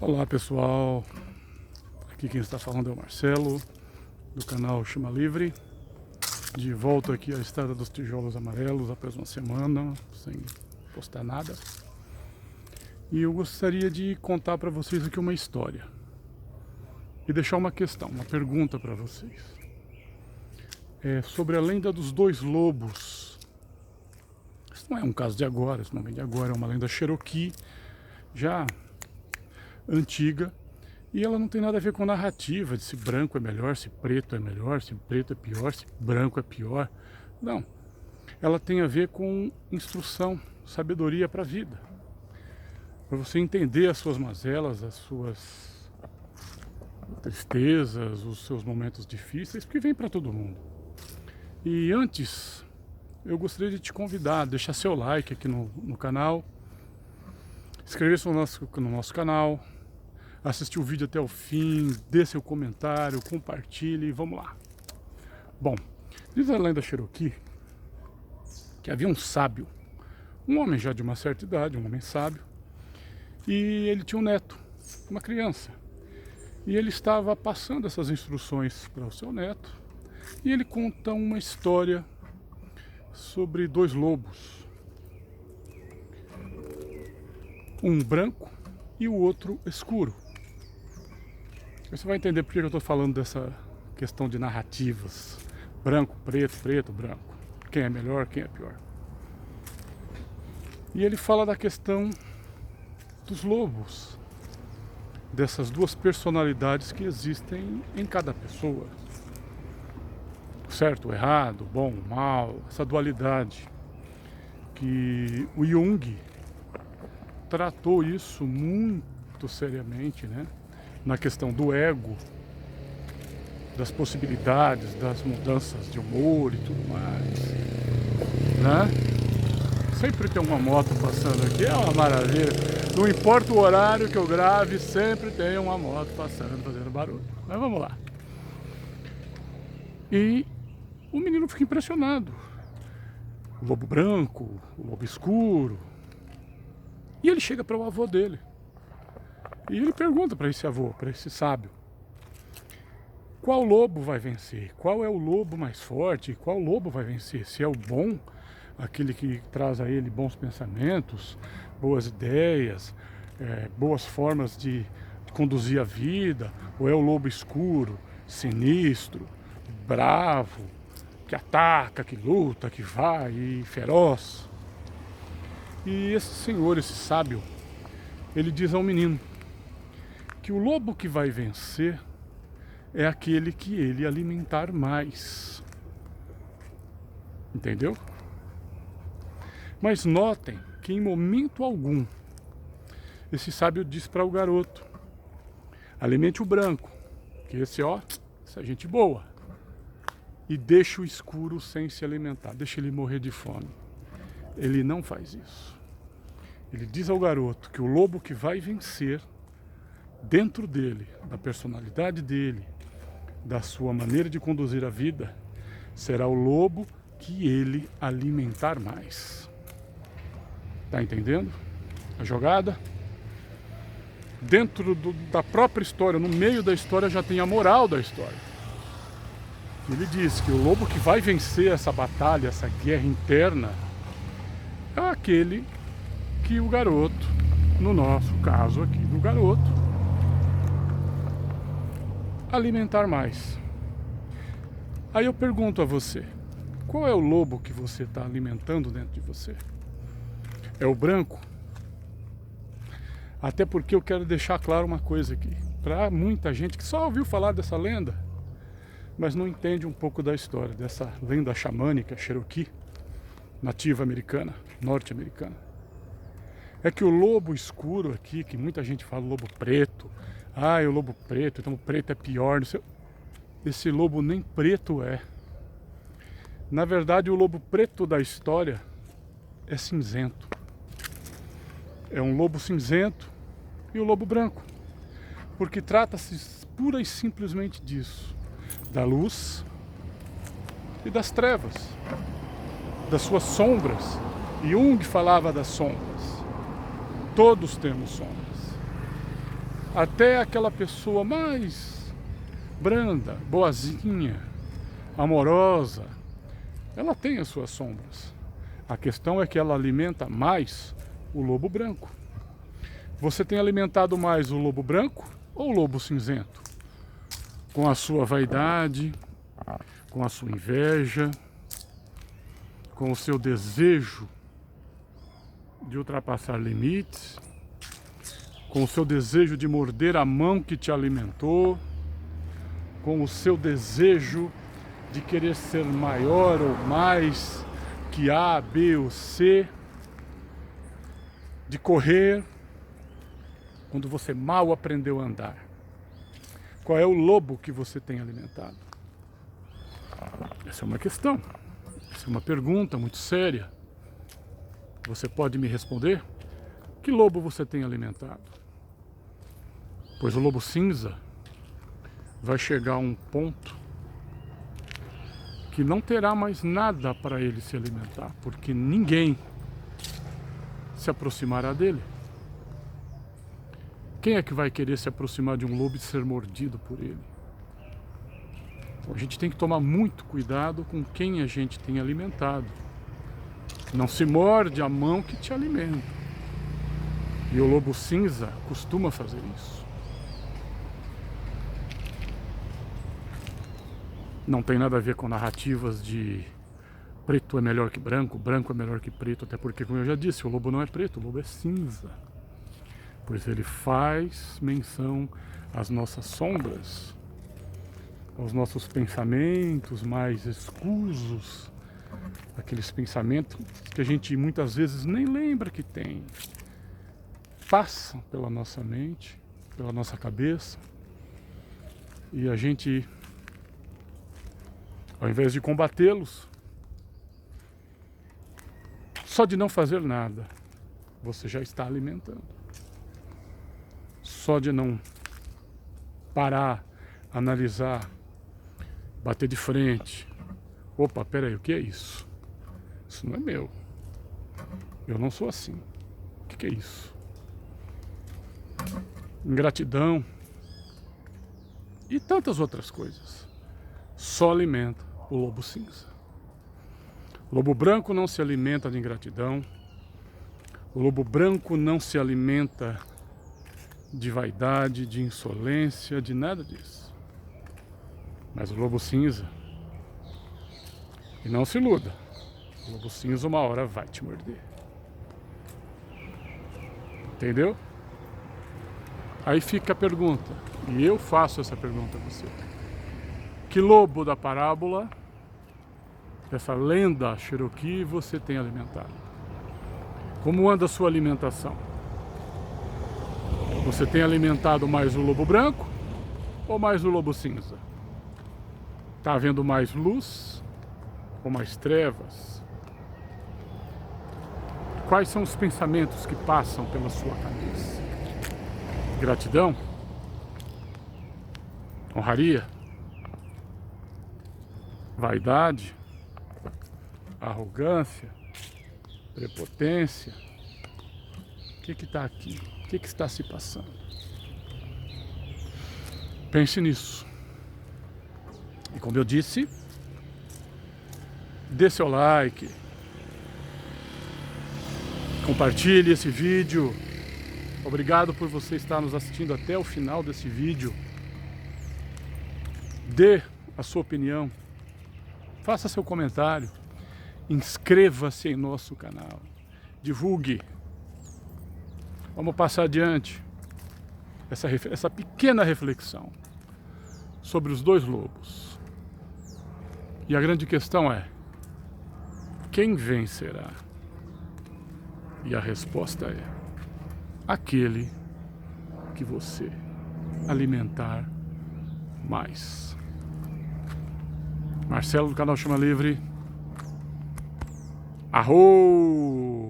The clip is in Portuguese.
Olá pessoal, aqui quem está falando é o Marcelo, do canal Chama Livre, de volta aqui à Estrada dos Tijolos Amarelos após uma semana, sem postar nada. E eu gostaria de contar para vocês aqui uma história e deixar uma questão, uma pergunta para vocês. É sobre a lenda dos dois lobos. Isso não é um caso de agora, esse momento de agora é uma lenda Cherokee, já antiga, e ela não tem nada a ver com narrativa de se branco é melhor, se preto é melhor, se preto é pior, se branco é pior. Não, ela tem a ver com instrução, sabedoria para a vida, para você entender as suas mazelas, as suas tristezas, os seus momentos difíceis, porque vem para todo mundo. E antes, eu gostaria de te convidar a deixar seu like aqui no canal, inscrever-se no nosso canal, assistir o vídeo até o fim, dê seu comentário, compartilhe e vamos lá. Bom, diz a lenda Cherokee que havia um sábio, um homem já de uma certa idade, um homem sábio, e ele tinha um neto, uma criança. E ele estava passando essas instruções para o seu neto, e ele conta uma história sobre dois lobos, um branco e o outro escuro. Você vai entender por que eu estou falando dessa questão de narrativas. Branco, preto, preto, branco. Quem é melhor, quem é pior. E ele fala da questão dos lobos. Dessas duas personalidades que existem em cada pessoa. O certo, o errado, o bom, o mal. Essa dualidade. Que o Jung tratou isso muito seriamente, né? Na questão do ego, das possibilidades, das mudanças de humor e tudo mais, né? Sempre tem uma moto passando aqui, é uma maravilha. Não importa o horário que eu grave, sempre tem uma moto passando, fazendo barulho. Mas vamos lá. E o menino fica impressionado. O lobo branco, o lobo escuro. E ele chega para o avô dele. E ele pergunta para esse avô, para esse sábio, qual lobo vai vencer? Qual é o lobo mais forte? Qual lobo vai vencer? Se é o bom, aquele que traz a ele bons pensamentos, boas ideias, boas formas de conduzir a vida, ou é o lobo escuro, sinistro, bravo, que ataca, que luta, que vai e feroz? E esse senhor, esse sábio, ele diz ao menino que o lobo que vai vencer é aquele que ele alimentar mais. Entendeu? Mas notem que em momento algum esse sábio diz para o garoto: alimente o branco, que esse essa é gente boa, e deixa o escuro sem se alimentar, deixa ele morrer de fome. Ele não faz isso. Ele diz ao garoto que o lobo que vai vencer dentro dele, da personalidade dele, da sua maneira de conduzir a vida, será o lobo que ele alimentar mais. Tá entendendo a jogada? Dentro da própria história, no meio da história, já tem a moral da história. Ele diz que o lobo que vai vencer essa batalha, essa guerra interna, é aquele que o garoto, no nosso caso aqui do garoto, alimentar mais. Aí eu pergunto a você, qual é o lobo que você está alimentando dentro de você? É o branco? Até porque eu quero deixar claro uma coisa aqui, para muita gente que só ouviu falar dessa lenda, mas não entende um pouco da história, dessa lenda xamânica Cherokee, nativa americana, norte-americana. É que o lobo escuro aqui, que muita gente fala lobo preto, é o lobo preto, então o preto é pior. Esse lobo nem preto é. Na verdade, o lobo preto da história é cinzento. É um lobo cinzento e o lobo branco. Porque trata-se pura e simplesmente disso. Da luz e das trevas. Das suas sombras. Jung falava das sombras. Todos temos sombras. Até aquela pessoa mais branda, boazinha, amorosa, ela tem as suas sombras. A questão é que ela alimenta mais o lobo branco. Você tem alimentado mais o lobo branco ou o lobo cinzento? Com a sua vaidade, com a sua inveja, com o seu desejo de ultrapassar limites, com o seu desejo de morder a mão que te alimentou, com o seu desejo de querer ser maior ou mais que A, B ou C, de correr quando você mal aprendeu a andar. Qual é o lobo que você tem alimentado? Essa é uma questão, essa é uma pergunta muito séria. Você pode me responder? Que lobo você tem alimentado? Pois o lobo cinza vai chegar a um ponto que não terá mais nada para ele se alimentar, porque ninguém se aproximará dele. Quem é que vai querer se aproximar de um lobo e ser mordido por ele? Então, a gente tem que tomar muito cuidado com quem a gente tem alimentado. Não se morde a mão que te alimenta. E o lobo cinza costuma fazer isso. Não tem nada a ver com narrativas de preto é melhor que branco, branco é melhor que preto, até porque, como eu já disse, o lobo não é preto, o lobo é cinza. Pois ele faz menção às nossas sombras, aos nossos pensamentos mais escusos, aqueles pensamentos que a gente muitas vezes nem lembra que tem, passam pela nossa mente, pela nossa cabeça, e a gente, ao invés de combatê-los, só de não fazer nada, você já está alimentando. Só de não parar, analisar, bater de frente. Opa, peraí, o que é isso? Isso não é meu. Eu não sou assim. O que é isso? Ingratidão e tantas outras coisas. Só alimenta o lobo cinza. O lobo branco não se alimenta de ingratidão. O lobo branco não se alimenta de vaidade, de insolência, de nada disso. Mas o lobo cinza, e não se iluda, o lobo cinza uma hora vai te morder. Entendeu? Aí fica a pergunta, e eu faço essa pergunta a você. Que lobo da parábola, dessa lenda Cherokee, você tem alimentado? Como anda a sua alimentação? Você tem alimentado mais o lobo branco ou mais o lobo cinza? Está havendo mais luz ou mais trevas? Quais são os pensamentos que passam pela sua cabeça? Gratidão? Honraria? Vaidade? Arrogância? Prepotência? O que está aqui? O que está se passando? Pense nisso. E como eu disse, dê seu like, compartilhe esse vídeo. Obrigado por você estar nos assistindo até o final desse vídeo. Dê a sua opinião, faça seu comentário, inscreva-se em nosso canal, divulgue. Vamos passar adiante essa pequena reflexão sobre os dois lobos. E a grande questão é: quem vencerá? E a resposta é: aquele que você alimentar mais. Marcelo do canal Chama Livre. Arro!